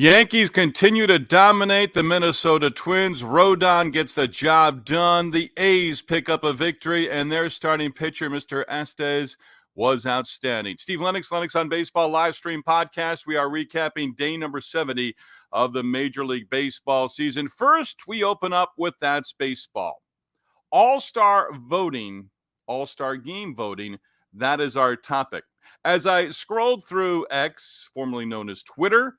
Yankees continue to dominate the Minnesota Twins. Rodon gets the job done. The A's pick up a victory, and their starting pitcher, Mr. Estes, was outstanding. Steve Lennox, Lennox on Baseball live stream podcast. We are recapping day number 70 of the Major League Baseball season. First, we open up with That's Baseball. All-Star voting, All-Star game voting, that is our topic. As I scrolled through X, formerly known as Twitter,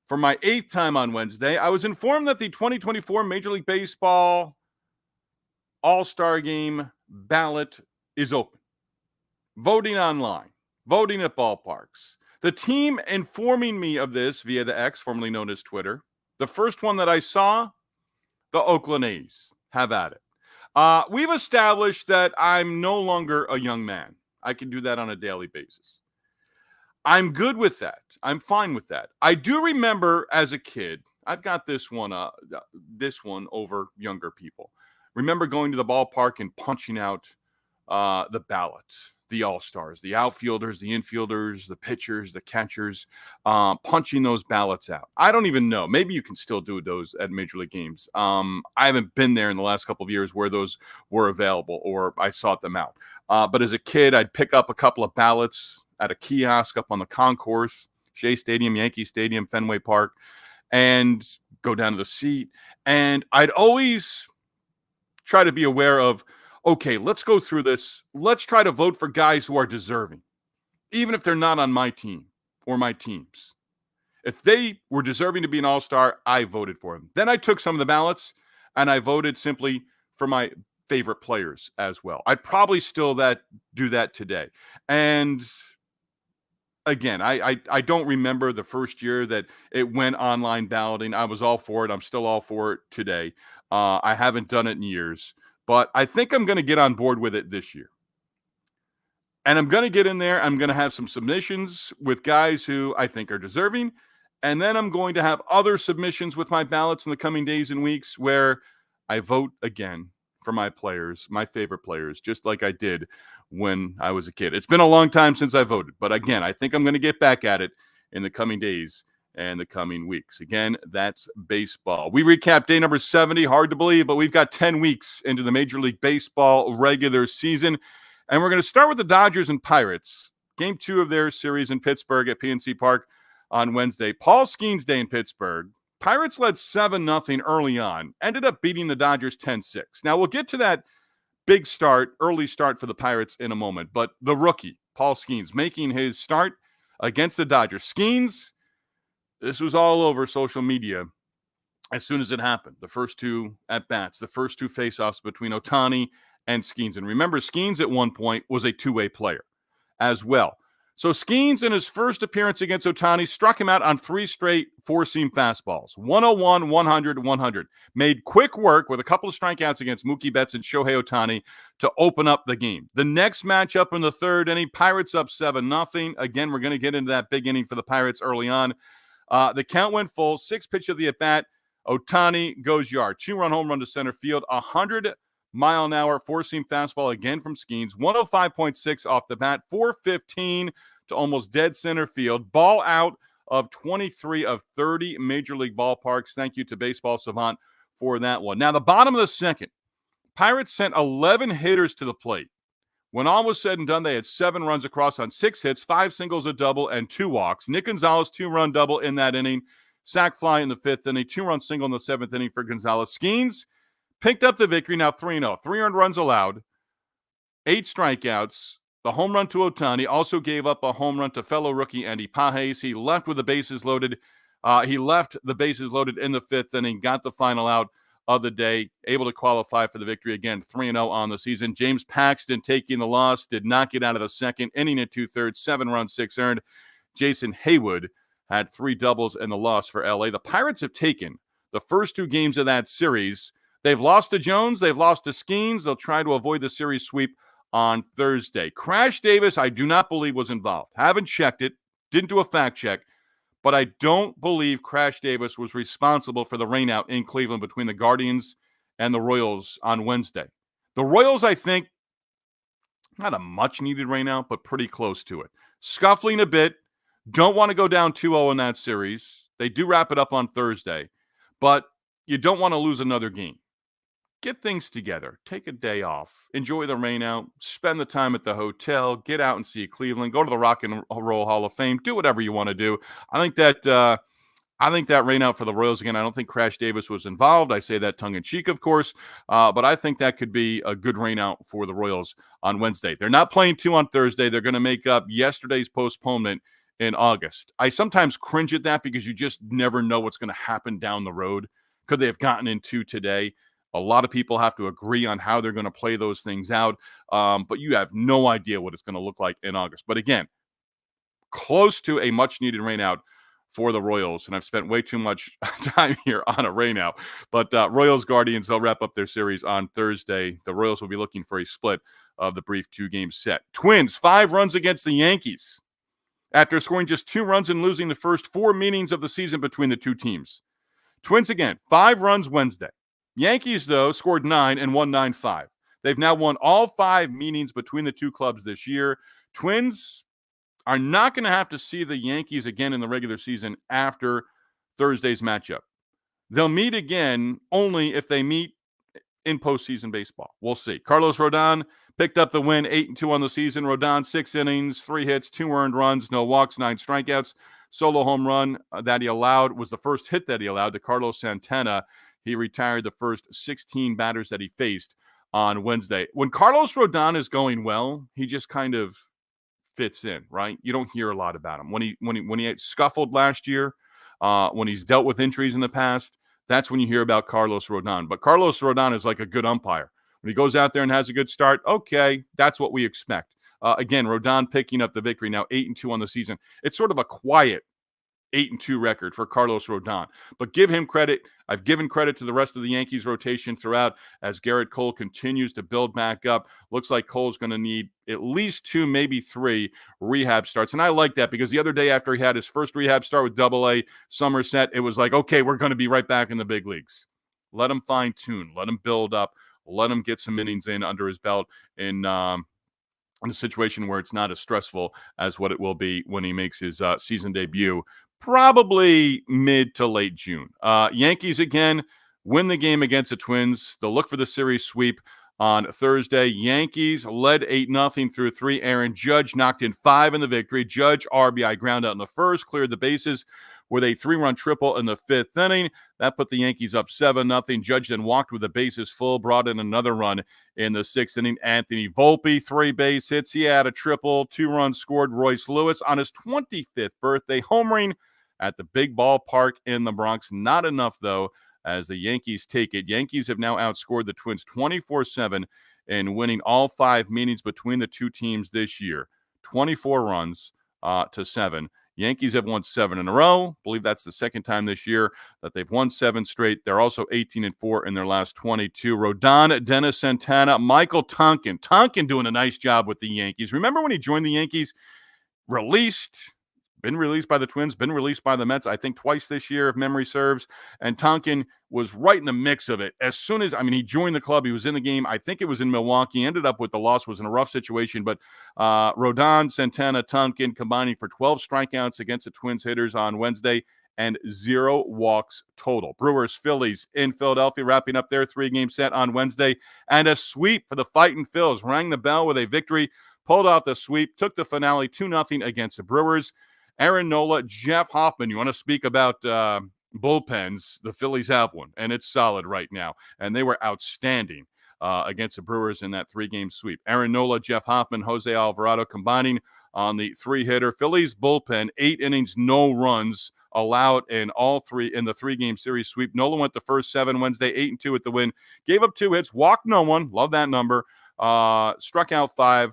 for my 8th time on Wednesday, I was informed that the 2024 Major League Baseball All-Star Game ballot is open. Voting online, voting at ballparks. The team informing me of this via the X, formerly known as Twitter, the first one that I saw, the Oakland A's. Have at it. We've established that I'm no longer a young man. I can do that on a daily basis. I'm good with that. I'm fine with that. I do remember as a kid, I've got this one over younger people. Remember going to the ballpark and punching out the ballot, the all-stars, the outfielders, the infielders, the pitchers, the catchers, punching those ballots out. I don't even know. Maybe you can still do those at Major League games. I haven't been there in the last couple of years where those were available or I sought them out. But as a kid, I'd pick up a couple of ballots at a kiosk up on the concourse, Shea Stadium, Yankee Stadium, Fenway Park, and go down to the seat. And I'd always try to be aware of, okay, let's go through this. Let's try to vote for guys who are deserving, even if they're not on my team or my teams. If they were deserving to be an all-star, I voted for them. Then I took some of the ballots, and I voted simply for my favorite players as well. I'd probably still do that today. And again, I don't remember the first year that it went online balloting. I was all for it. I'm still all for it today. I haven't done it in years, but I think I'm going to get on board with it this year. And I'm going to get in there. I'm going to have some submissions with guys who I think are deserving. And then I'm going to have other submissions with my ballots in the coming days and weeks where I vote again for my players, my favorite players, just like I did when I was a kid. It's been a long time since I voted, but again, I think I'm going to get back at it in the coming days and the coming weeks. Again, that's baseball. We recap day number 70. Hard to believe, but we've got 10 weeks into the Major League Baseball regular season, and we're going to start with the Dodgers and Pirates. Game 2 of their series in Pittsburgh at PNC Park on Wednesday. Paul Skeens Day in Pittsburgh. Pirates led 7-0 early on, ended up beating the Dodgers 10-6. Now, we'll get to that big start, early start for the Pirates in a moment, but the rookie, Paul Skeens, making his start against the Dodgers. Skeens, this was all over social media as soon as it happened. The first two at-bats, the first two faceoffs between Ohtani and Skeens. And remember, Skeens at one point was a two-way player as well. So Skeens, in his first appearance against Ohtani, struck him out on 3 straight four-seam fastballs. 101, 100, 100. Made quick work with a couple of strikeouts against Mookie Betts and Shohei Ohtani to open up the game. The next matchup in the third inning, Pirates up 7-0. Again, we're going to get into that big inning for the Pirates early on. The count went full. 6th pitch of the at-bat. Ohtani goes yard. 2-run home run to center field. 100-mile-an-hour four-seam fastball again from Skeens. 105.6 off the bat. 415 to almost dead center field. Ball out of 23 of 30 Major League ballparks. Thank you to Baseball Savant for that one. Now, the bottom of the second, Pirates sent 11 hitters to the plate. When all was said and done, they had 7 runs across on 6 hits, 5 singles, a double, and 2 walks. Nick Gonzalez, 2-run double in that inning. Sac fly in the 5th inning, 2-run single in the 7th inning for Gonzalez. Skeens picked up the victory, now 3-0. 3 earned runs allowed, 8 strikeouts. The home run to Ohtani also gave up a home run to fellow rookie Andy Pages. He left with the bases loaded. He left the bases loaded in the 5th inning, got the final out of the day, able to qualify for the victory again, 3-0 on the season. James Paxton taking the loss, did not get out of the second inning in 2/3, 7 runs, 6 earned. Jason Haywood had 3 doubles in the loss for LA. The Pirates have taken the first 2 games of that series. They've lost to Jones. They've lost to Skeens. They'll try to avoid the series sweep on Thursday. Crash Davis, I do not believe was involved. Haven't checked it. Didn't do a fact check. But I don't believe Crash Davis was responsible for the rainout in Cleveland between the Guardians and the Royals on Wednesday. The Royals, I think, not a much-needed rainout, but pretty close to it. Scuffling a bit. Don't want to go down 2-0 in that series. They do wrap it up on Thursday, but you don't want to lose another game. Get things together. Take a day off. Enjoy the rain out. Spend the time at the hotel. Get out and see Cleveland. Go to the Rock and Roll Hall of Fame. Do whatever you want to do. I think that rain out for the Royals again. I don't think Crash Davis was involved. I say that tongue in cheek, of course, but I think that could be a good rain out for the Royals on Wednesday. They're not playing 2 on Thursday. They're going to make up yesterday's postponement in August. I sometimes cringe at that because you just never know what's going to happen down the road. Could they have gotten in 2 today? A lot of people have to agree on how they're going to play those things out, but you have no idea what it's going to look like in August. But again, close to a much-needed rain out for the Royals, and I've spent way too much time here on a rain out. But Royals Guardians, they'll wrap up their series on Thursday. The Royals will be looking for a split of the brief 2-game set. Twins, 5 runs against the Yankees after scoring just 2 runs and losing the first 4 meetings of the season between the two teams. Twins again, 5 runs Wednesday. Yankees, though, scored 9 and won 9-5. They've now won all 5 meetings between the two clubs this year. Twins are not going to have to see the Yankees again in the regular season after Thursday's matchup. They'll meet again only if they meet in postseason baseball. We'll see. Carlos Rodon picked up the win, 8-2 on the season. Rodon, 6 innings, 3 hits, 2 earned runs, no walks, 9 strikeouts. Solo home run that he allowed was the first hit that he allowed to Carlos Santana. He retired the first 16 batters that he faced on Wednesday. When Carlos Rodon is going well, he just kind of fits in, right? You don't hear a lot about him. When he had scuffled last year, when he's dealt with injuries in the past, that's when you hear about Carlos Rodon. But Carlos Rodon is like a good umpire. When he goes out there and has a good start, okay, that's what we expect. Again, Rodon picking up the victory now, 8-2 on the season. It's sort of a quiet 8-2 record for Carlos Rodon. But give him credit. I've given credit to the rest of the Yankees rotation throughout as Garrett Cole continues to build back up. Looks like Cole's going to need at least 2, maybe 3 rehab starts. And I like that because the other day after he had his first rehab start with AA Somerset, it was like, okay, we're going to be right back in the big leagues. Let him fine-tune. Let him build up. Let him get some innings in under his belt in a situation where it's not as stressful as what it will be when he makes his season debut, probably mid to late June. Yankees, again, win the game against the Twins. They'll look for the series sweep on Thursday. Yankees led 8-0 through 3. Aaron Judge knocked in 5 in the victory. Judge, RBI ground out in the first, cleared the bases with a 3-run triple in the 5th inning. That put the Yankees up 7-0. Judge then walked with the bases full, brought in another run in the 6th inning. Anthony Volpe, 3 base hits. He had a triple, 2 runs scored. Royce Lewis on his 25th birthday, homering at the big ballpark in the Bronx. Not enough, though, as the Yankees take it. Yankees have now outscored the Twins 24-7 in winning all 5 meetings between the two teams this year. 24 runs to 7. Yankees have won 7 in a row. I believe that's the second time this year that they've won 7 straight. They're also 18-4 in their last 22. Rodon, Dennis Santana, Michael Tonkin. Tonkin doing a nice job with the Yankees. Remember when he joined the Yankees? Been released by the Twins, been released by the Mets, I think twice this year, if memory serves. And Tonkin was right in the mix of it. As soon as, he joined the club, he was in the game. I think it was in Milwaukee, ended up with the loss, was in a rough situation. But Rodon, Santana, Tonkin combining for 12 strikeouts against the Twins hitters on Wednesday and 0 walks total. Brewers, Phillies in Philadelphia, wrapping up their 3-game set on Wednesday. And a sweep for the Fightin' Phils. Rang the bell with a victory, pulled off the sweep, took the finale 2-0 against the Brewers. Aaron Nola, Jeff Hoffman. You want to speak about bullpens? The Phillies have one, and it's solid right now. And they were outstanding against the Brewers in that 3-game sweep. Aaron Nola, Jeff Hoffman, Jose Alvarado combining on the 3-hitter. Phillies bullpen, 8 innings, no runs allowed in the 3-game series sweep. Nola went the first 7 Wednesday, 8-2 at the win. Gave up 2 hits, walked no one. Love that number. Struck out 5.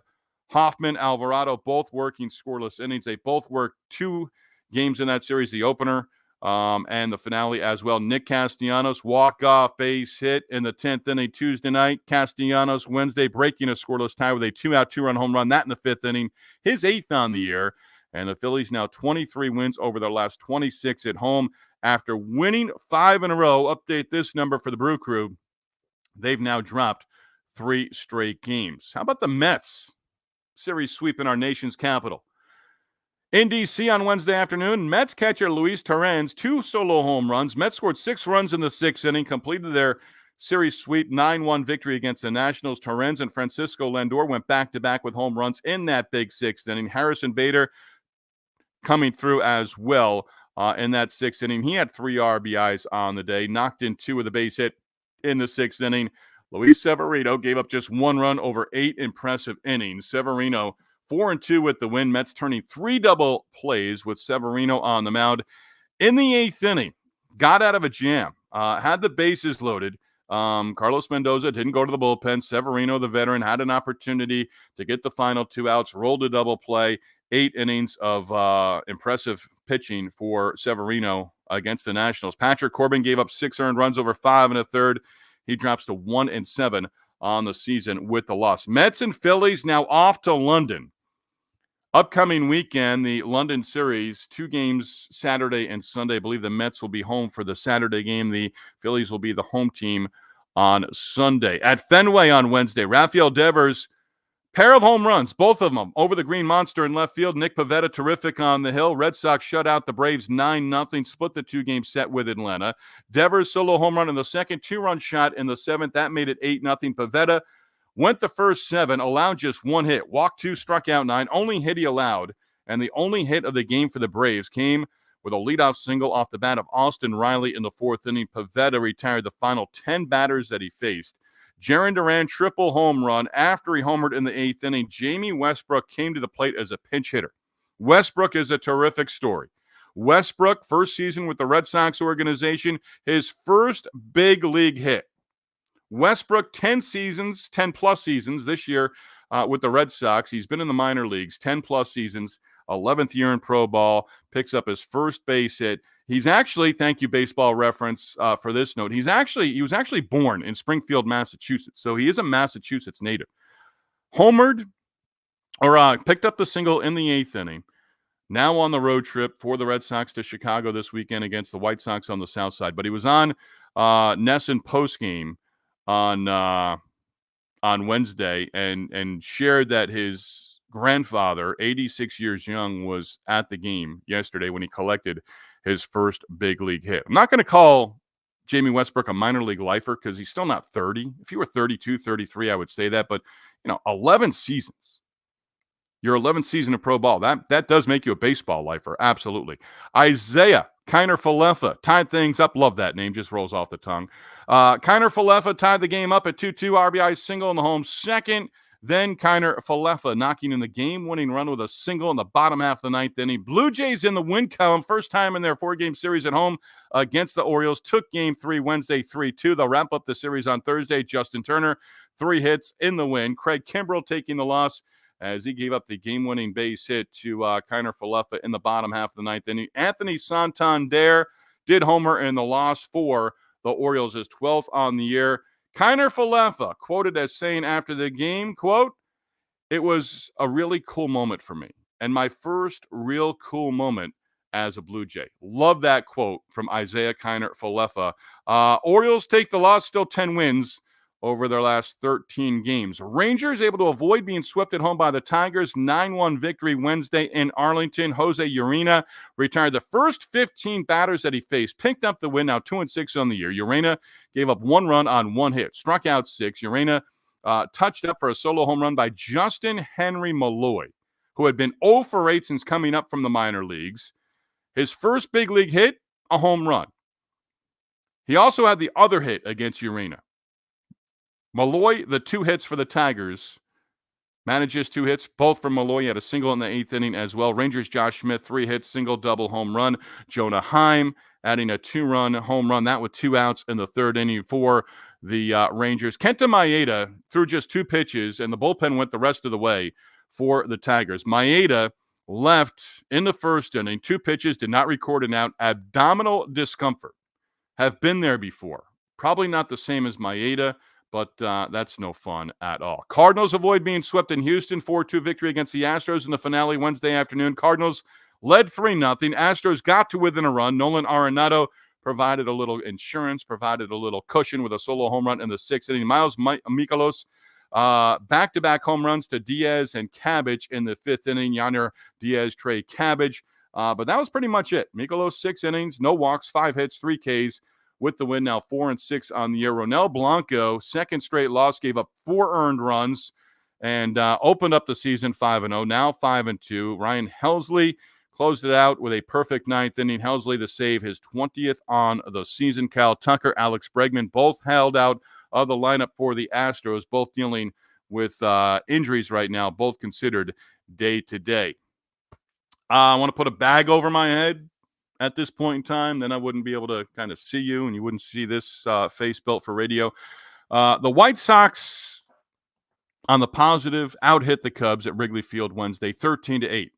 Hoffman, Alvarado, both working scoreless innings. They both worked 2 games in that series, the opener and the finale as well. Nick Castellanos, walk-off base hit in the 10th inning Tuesday night. Castellanos, Wednesday, breaking a scoreless tie with a 2-out, 2-run home run, that in the 5th inning. His 8th on the year. And the Phillies now 23 wins over their last 26 at home. After winning 5 in a row, update this number for the Brew Crew, they've now dropped 3 straight games. How about the Mets? Series sweep in our nation's capital. In D.C. on Wednesday afternoon, Mets catcher Luis Torrens, 2 solo home runs. Mets scored 6 runs in the 6th inning, completed their series sweep 9-1 victory against the Nationals. Torrens and Francisco Lindor went back-to-back with home runs in that big 6th inning. Harrison Bader coming through as well in that 6th inning. He had 3 RBIs on the day, knocked in 2 with a base hit in the 6th inning. Luis Severino gave up just 1 run over 8 impressive innings. Severino 4-2 with the win. Mets turning 3 double plays with Severino on the mound. In the 8th inning, got out of a jam, had the bases loaded. Carlos Mendoza didn't go to the bullpen. Severino, the veteran, had an opportunity to get the final 2 outs, rolled a double play. 8 innings of impressive pitching for Severino against the Nationals. Patrick Corbin gave up 6 earned runs over 5 1/3. He drops to 1-7 on the season with the loss. Mets and Phillies now off to London. Upcoming weekend, the London series, 2 games Saturday and Sunday. I believe the Mets will be home for the Saturday game. The Phillies will be the home team on Sunday. At Fenway on Wednesday, Rafael Devers, pair of home runs, both of them over the Green Monster in left field. Nick Pivetta, terrific on the hill. Red Sox shut out the Braves 9-0, split the 2-game set with Atlanta. Devers solo home run in the second, 2-run shot in the 7th. That made it 8-0. Pivetta went the first 7, allowed just 1 hit. Walked 2, struck out 9. Only hit he allowed, and the only hit of the game for the Braves came with a leadoff single off the bat of Austin Riley in the 4th inning. Pivetta retired the final 10 batters that he faced. Jarren Duran triple home run after he homered in the 8th inning. Jamie Westbrook came to the plate as a pinch hitter. Westbrook is a terrific story. Westbrook, first season with the Red Sox organization, his first big league hit. Westbrook, 10 plus seasons this year with the Red Sox. He's been in the minor leagues, 10 plus seasons, 11th year in pro ball, picks up his first base hit. He's actually, thank you, Baseball Reference, for this note. He was actually born in Springfield, Massachusetts, so he is a Massachusetts native. Homered, or picked up the single in the 8th inning. Now on the road trip for the Red Sox to Chicago this weekend against the White Sox on the South Side. But he was on NESN postgame on Wednesday and shared that his grandfather, 86 years young, was at the game yesterday when he collected his first big league hit. I'm not going to call Jamie Westbrook a minor league lifer because he's still not 30. If he were 32, 33, I would say that. But, 11 seasons. Your 11th season of pro ball. That does make you a baseball lifer. Absolutely. Isaiah Kiner-Falefa tied things up. Love that name. Just rolls off the tongue. Kiner-Falefa tied the game up at 2-2. RBI single in the home second. Then Kiner-Falefa knocking in the game-winning run with a single in the bottom half of the 9th inning. Blue Jays in the win column. First time in their 4-game series at home against the Orioles. Took Game 3 Wednesday 3-2. They'll wrap up the series on Thursday. Justin Turner, 3 hits in the win. Craig Kimbrell taking the loss as he gave up the game-winning base hit to Kiner-Falefa in the bottom half of the 9th inning. Anthony Santander did homer in the loss for the Orioles, his 12th on the year. Kiner-Falefa quoted as saying after the game, quote, "It was a really cool moment for me and my first real cool moment as a Blue Jay." Love that quote from Isaiah Kiner-Falefa. Orioles take the loss, still 10 wins over their last 13 games. Rangers able to avoid being swept at home by the Tigers. 9-1 victory Wednesday in Arlington. Jose Urena retired the first 15 batters that he faced. Picked up the win, now 2-6 on the year. Urena gave up 1 run on 1 hit. Struck out 6. Urena touched up for a solo home run by Justin Henry Malloy, who had been 0 for 8 since coming up from the minor leagues. His first big league hit, a home run. He also had the other hit against Urena. Malloy, the 2 hits for the Tigers, manages 2 hits, both from Malloy. He had a single in the 8th inning as well. Rangers' Josh Smith, 3 hits, single, double, home run. Jonah Heim adding a 2-run home run, that with 2 outs in the 3rd inning for the Rangers. Kenta Maeda threw just 2 pitches, and the bullpen went the rest of the way for the Tigers. Maeda left in the 1st inning, 2 pitches, did not record an out. Abdominal discomfort. Have been there before. Probably not the same as Maeda, but that's no fun at all. Cardinals avoid being swept in Houston. 4-2 victory against the Astros in the finale Wednesday afternoon. Cardinals led 3-0. Astros got to within a run. Nolan Arenado provided a little insurance, provided a little cushion with a solo home run in the 6th inning. Miles Mikolas Back-to-back home runs to Diaz and Cabbage in the 5th inning. Yonder Diaz, Trey Cabbage. But that was pretty much it. Mikolas, 6 innings, no walks, 5 hits, 3 Ks with the win. Now 4-6 on the year. Ronel Blanco, second straight loss, gave up 4 earned runs and opened up the season 5-0. Now 5-2. Ryan Helsley closed it out with a perfect 9th inning. Helsley to save his 20th on the season. Kyle Tucker, Alex Bregman both held out of the lineup for the Astros, both dealing with injuries right now, both considered day-to-day. I want to put a bag over my head at this point in time. Then I wouldn't be able to kind of see you, and you wouldn't see this face built for radio. The White Sox, on the positive, out-hit the Cubs at Wrigley Field Wednesday, 13-8.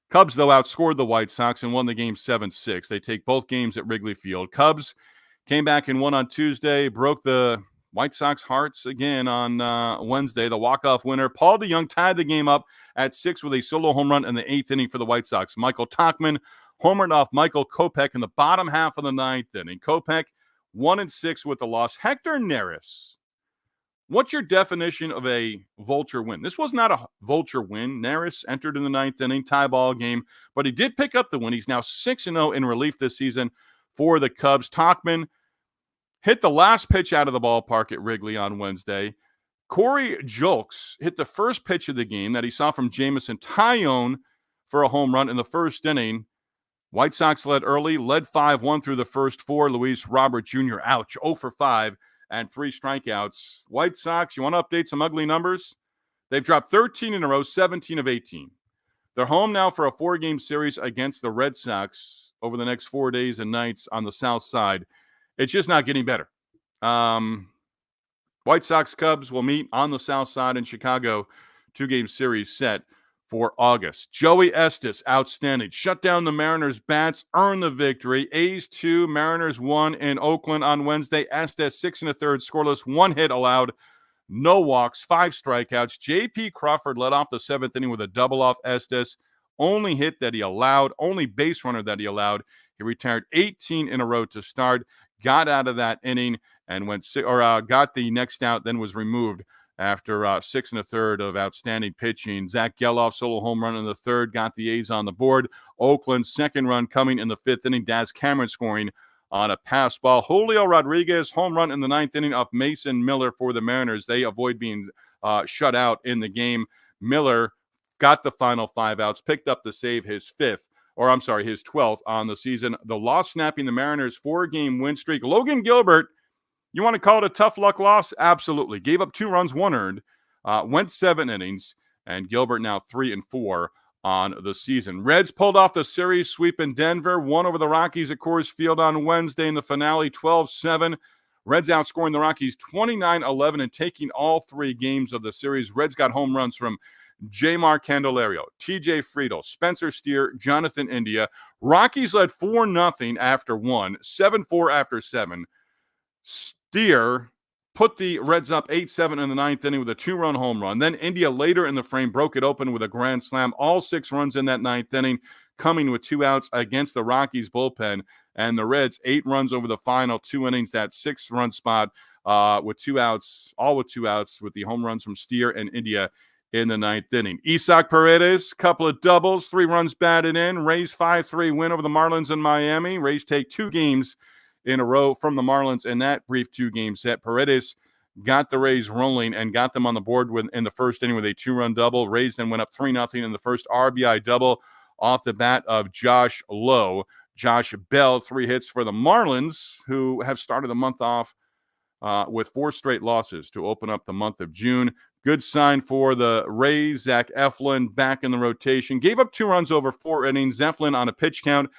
Cubs, though, outscored the White Sox and won the game 7-6. They take both games at Wrigley Field. Cubs came back and won on Tuesday, broke the White Sox hearts again on Wednesday. The walk-off winner, Paul DeJong, tied the game up at 6 with a solo home run in the 8th inning for the White Sox. Michael Tauchman homered off Michael Kopech in the bottom half of the 9th inning. Kopech 1-6 with the loss. Hector Neris, what's your definition of a vulture win? This was not a vulture win. Neris entered in the 9th inning, tie ball game, but he did pick up the win. He's now 6-0 in relief this season for the Cubs. Tauchman hit the last pitch out of the ballpark at Wrigley on Wednesday. Corey Julks hit the first pitch of the game that he saw from Jamison Tyone for a home run in the 1st inning. White Sox led early, led 5-1 through the first 4. Luis Robert Jr., ouch, 0 for 5 and 3 strikeouts. White Sox, you want to update some ugly numbers? They've dropped 13 in a row, 17 of 18. They're home now for a 4-game series against the Red Sox over the next 4 days and nights on the south side. It's just not getting better. White Sox Cubs will meet on the south side in Chicago. 2-game series set for August. Joey Estes, outstanding. Shut down the Mariners' bats, earned the victory. A's 2, Mariners 1 in Oakland on Wednesday. Estes 6 1/3 scoreless, 1 hit allowed, no walks, 5 strikeouts. J.P. Crawford led off the 7th inning with a double off Estes. Only hit that he allowed, only base runner that he allowed. He retired 18 in a row to start, got out of that inning and got the next out, then was removed after 6 1/3 of outstanding pitching. Zach Geloff, solo home run in the 3rd, got the A's on the board. Oakland's 2nd run coming in the 5th inning. Daz Cameron scoring on a pass ball. Julio Rodriguez, home run in the 9th inning off Mason Miller for the Mariners. They avoid being shut out in the game. Miller got the final 5 outs, picked up the save, his 12th on the season. The loss snapping the Mariners' 4-game win streak. Logan Gilbert, you want to call it a tough luck loss? Absolutely. Gave up 2 runs, 1 earned, went 7 innings, and Gilbert now 3-4 on the season. Reds pulled off the series sweep in Denver, won over the Rockies at Coors Field on Wednesday in the finale, 12-7. Reds outscoring the Rockies 29-11 and taking all 3 games of the series. Reds got home runs from Jmar Candelario, TJ Friedel, Spencer Steer, Jonathan India. Rockies led 4-0 after 1, 7-4 after 7. Steer put the Reds up 8-7 in the 9th inning with a 2-run home run. Then India later in the frame broke it open with a grand slam. All 6 runs in that 9th inning, coming with 2 outs against the Rockies bullpen. And the Reds 8 runs over the final 2 innings, that 6-run spot with 2 outs, all with 2 outs with the home runs from Steer and India in the 9th inning. Isaac Paredes, couple of doubles, 3 runs batted in. Rays 5-3 win over the Marlins in Miami. Rays take 2 games in a row from the Marlins in that brief 2-game set. Paredes got the Rays rolling and got them on the board in the 1st inning with a 2-run double. Rays then went up 3-0 in the first RBI double off the bat of Josh Lowe. Josh Bell, 3 hits for the Marlins, who have started the month off with 4 straight losses to open up the month of June. Good sign for the Rays. Zach Eflin back in the rotation. Gave up 2 runs over 4 innings. Eflin on a pitch count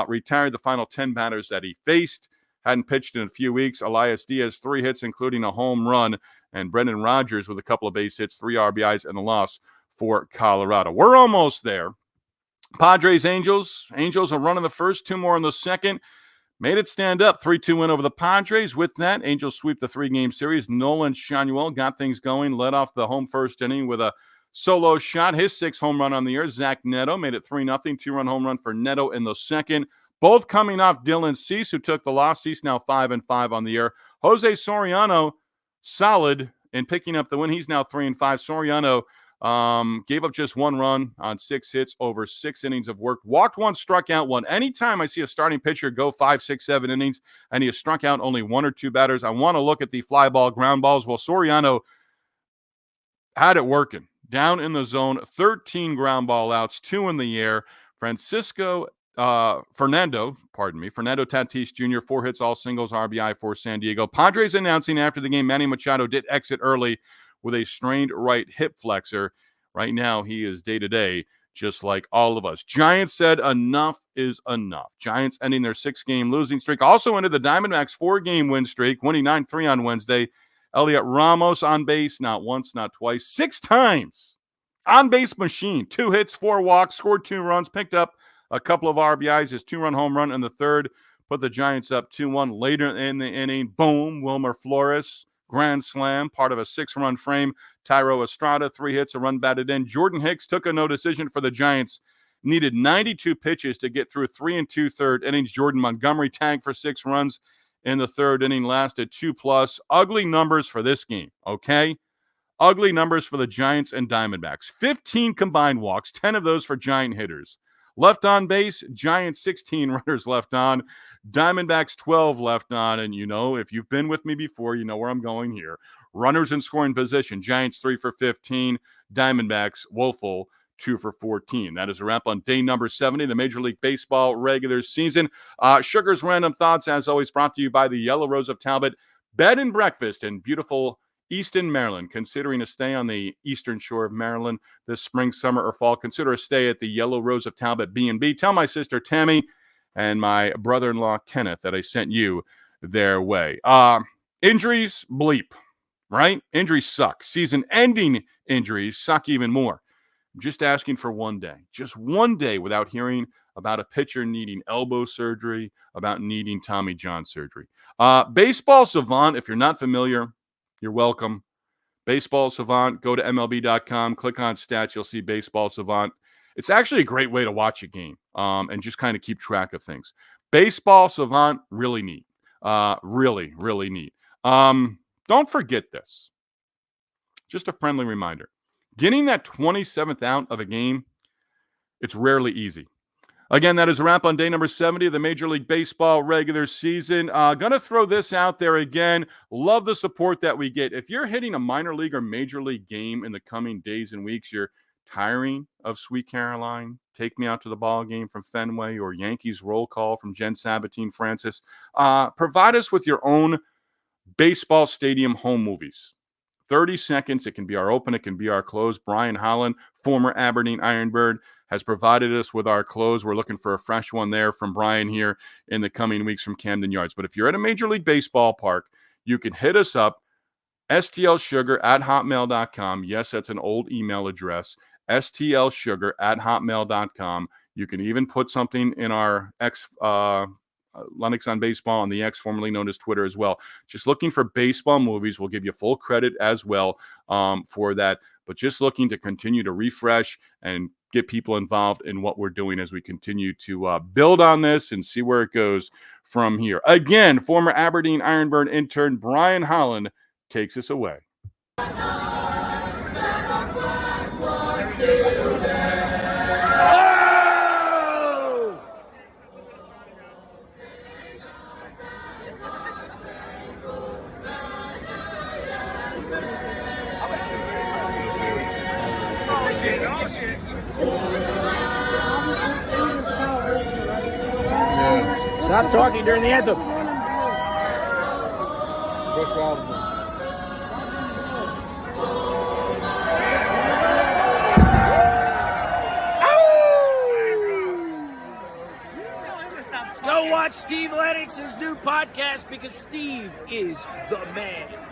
retired the final 10 batters that he faced. Hadn't pitched in a few weeks. Elias Diaz, 3 hits, including a home run. And Brendan Rodgers with a couple of base hits, 3 RBIs, and a loss for Colorado. We're almost there. Padres, Angels. Angels are running the first, 2 more in the second. Made it stand up, 3-2 win over the Padres. With that, Angels sweep the 3-game series. Nola Shanuel got things going, led off the home first inning with a solo shot. His 6th home run on the year. Zach Neto made it 3-0, 2-run home run for Neto in the second. Both coming off Dylan Cease, who took the loss. Cease now 5-5 on the year. Jose Soriano, solid in picking up the win. He's now 3-5. Soriano gave up just 1 run on 6 hits over 6 innings of work. Walked 1, struck out 1. Anytime I see a starting pitcher go 5, 6, 7 innings and he has struck out only 1 or 2 batters, I want to look at the fly ball, ground balls. Well, Soriano had it working. Down in the zone, 13 ground ball outs, 2 in the air. Fernando Tatis Jr., 4 hits, all singles, RBI for San Diego. Padres announcing after the game Manny Machado did exit early with a strained right hip flexor. Right now, he is day-to-day, just like all of us. Giants said enough is enough. Giants ending their 6-game losing streak. Also ended the Diamondbacks' 4-game win streak, winning 9-3 on Wednesday. Elliot Ramos on base, not once, not twice, 6 times. On-base machine, 2 hits, 4 walks, scored 2 runs, picked up a couple of RBIs, his 2-run home run in the third, put the Giants up 2-1. Later in the inning, boom, Wilmer Flores, grand slam, part of a 6-run frame. Tyro Estrada, 3 hits, a run batted in. Jordan Hicks took a no decision for the Giants, needed 92 pitches to get through 3 2/3 innings. Jordan Montgomery tagged for 6 runs in the third inning, lasted 2+. Ugly numbers for this game, okay? Ugly numbers for the Giants and Diamondbacks. 15 combined walks, 10 of those for Giant hitters. Left on base, Giants 16 runners left on. Diamondbacks 12 left on. And you know, if you've been with me before, you know where I'm going here. Runners in scoring position, Giants 3 for 15. Diamondbacks woeful, 2 for 14. That is a wrap on day number 70, the Major League Baseball regular season. Sugar's Random Thoughts, as always, brought to you by the Yellow Rose of Talbot Bed and Breakfast in beautiful Easton, Maryland. Considering a stay on the eastern shore of Maryland this spring, summer, or fall, consider a stay at the Yellow Rose of Talbot B&B. Tell my sister Tammy and my brother-in-law Kenneth that I sent you their way. Injuries, bleep, right? Injuries suck. Season-ending injuries suck even more. I'm just asking for one day without hearing about a pitcher needing elbow surgery, about needing Tommy John surgery. Baseball Savant, if you're not familiar, you're welcome. Baseball Savant, go to MLB.com, click on stats, you'll see Baseball Savant. It's actually a great way to watch a game and just kind of keep track of things. Baseball Savant, really neat. Really, really neat. Don't forget this. Just a friendly reminder. Getting that 27th out of a game, it's rarely easy. Again, that is a wrap on day number 70 of the Major League Baseball regular season. Going to throw this out there again. Love the support that we get. If you're hitting a minor league or major league game in the coming days and weeks, you're tiring of Sweet Caroline, Take Me Out to the Ball Game from Fenway, or Yankees Roll Call from Jen Sabatine Francis, provide us with your own baseball stadium home movies. 30 seconds. It can be our open. It can be our close. Brian Holland, former Aberdeen Ironbird, has provided us with our close. We're looking for a fresh one there from Brian here in the coming weeks from Camden Yards. But if you're at a Major League Baseball park, you can hit us up, stlsugar@hotmail.com. Yes, that's an old email address, stlsugar@hotmail.com. You can even put something in our Lennox on Baseball on the X, formerly known as Twitter, as well. Just looking for baseball movies. We'll give you full credit as well for that. But just looking to continue to refresh and get people involved in what we're doing as we continue to build on this and see where it goes from here. Again, former Aberdeen Ironbird intern Brian Holland takes us away. Stop talking during the anthem. Go watch Steve Lennox's new podcast because Steve is the man.